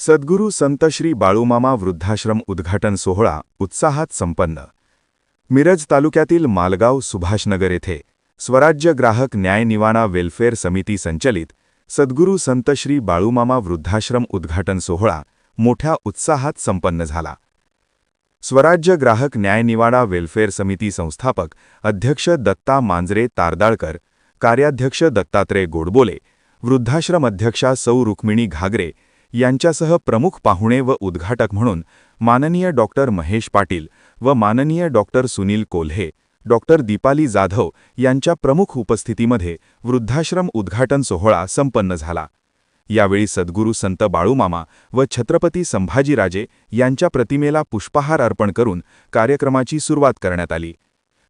सद्गुरू संत श्री बाळूमामा वृद्धाश्रम उद्घाटन सोहळा उत्साहात संपन्न। मिरज तालुक्यातील मालगाव सुभाषनगर येथे स्वराज्य ग्राहक न्याय निवाडा वेलफेअर समिती संचलित सद्गुरू संत श्री बाळूमामा वृद्धाश्रम उद्घाटन सोहळा मोठ्या उत्साहात संपन्न झाला। स्वराज्य ग्राहक न्याय निवाडा वेलफेअर समिती संस्थापक अध्यक्ष दत्ता मांजरे तारदाळकर, कार्याध्यक्ष दत्तात्रय गोडबोले, वृद्धाश्रम अध्यक्षा सौ रुक्मिणी घागरे यांच्यासह प्रमुख पाहुणे व उद्घाटक म्हणून माननीय डॉक्टर महेश पाटील व माननीय डॉक्टर सुनील कोल्हे, डॉक्टर दीपाली जाधव यांच्या प्रमुख उपस्थितीमध्ये वृद्धाश्रम उद्घाटन सोहळा संपन्न झाला। यावेळी सद्गुरू संत बाळूमामा व छत्रपती संभाजीराजे यांच्या प्रतिमेला पुष्पहार अर्पण करून कार्यक्रमाची सुरुवात करण्यात आली।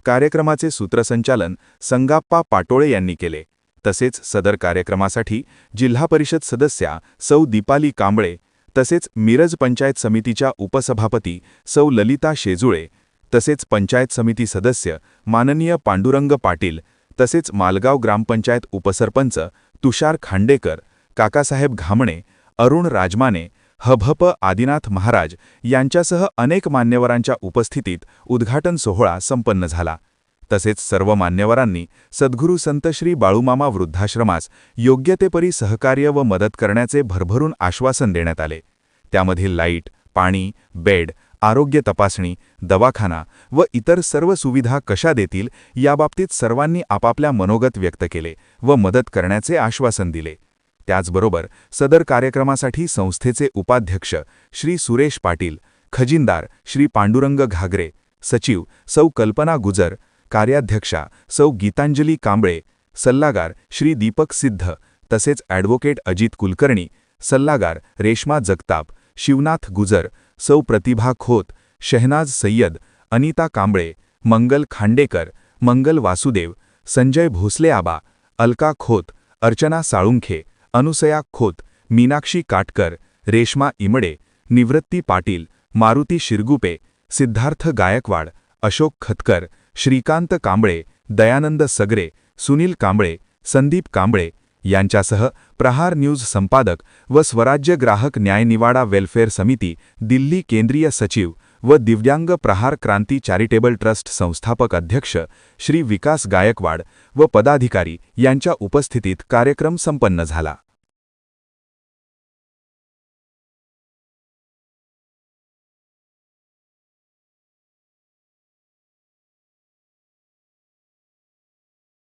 कार्यक्रमाचे सूत्रसंचालन संगाप्पा पाटोळे यांनी केले। तसेच सदर कार्यक्रमासाठी जिल्हा परिषद सदस्या सौ दीपाली कांबळे, तसेच मिरज पंचायत समितीच्या उपसभापती सौ ललिता शेजुळे, तसेच पंचायत समिती सदस्य माननीय पांडुरंग पाटील, तसेच मालगाव ग्रामपंचायत उपसरपंच तुषार खांडेकर, काकासाहेब घामणे, अरुण राजमाने, हभप आदिनाथ महाराज यांच्यासह अनेक मान्यवरांच्या उपस्थितीत उद्घाटन सोहळा संपन्न झाला। तसेच सर्व मान्यवरांनी सद्गुरू संत श्री बाळूमामा वृद्धाश्रमास योग्यतेपरी सहकार्य व मदत करण्याचे भरभरून आश्वासन देण्यात आले। त्यामध्ये लाईट, पाणी, बेड, आरोग्य तपासणी, दवाखाना व इतर सर्व सुविधा कशा देतील याबाबतीत सर्वांनी आपापल्या मनोगत व्यक्त केले व मदत करण्याचे आश्वासन दिले। त्याचबरोबर सदर कार्यक्रमासाठी संस्थेचे उपाध्यक्ष श्री सुरेश पाटील, खजिनदार श्री पांडुरंग घागरे, सचिव सौ कल्पना गुजर, कार्याध्यक्षा सौ गीतांजली कांबळे, सल्लागार श्री दीपक सिद्ध, तसेच ॲडव्होकेट अजित कुलकर्णी, सल्लागार रेश्मा जगताप, शिवनाथ गुजर, सौ प्रतिभा खोत, शहनाज सय्यद, अनिता कांबळे, मंगल खांडेकर, मंगल वासुदेव, संजय भोसले आबा, अलका खोत, अर्चना साळुंखे, अनुसया खोत, मीनाक्षी काटकर, रेश्मा इमडे, निवृत्ती पाटील, मारुती शिरगुपे, सिद्धार्थ गायकवाड, अशोक खतकर, श्रीकांत कांबळे, दयानंद सगरे, सुनील कांबळे, संदीप कांबळे यांच्यासह प्रहार न्यूज संपादक व स्वराज्य ग्राहक न्याय निवाडा वेलफेअर समिती दिल्ली केंद्रीय सचिव व दिव्यांग प्रहार क्रांती चॅरिटेबल ट्रस्ट संस्थापक अध्यक्ष श्री विकास गायकवाड व पदाधिकारी यांच्या उपस्थितीत कार्यक्रम संपन्न झाला।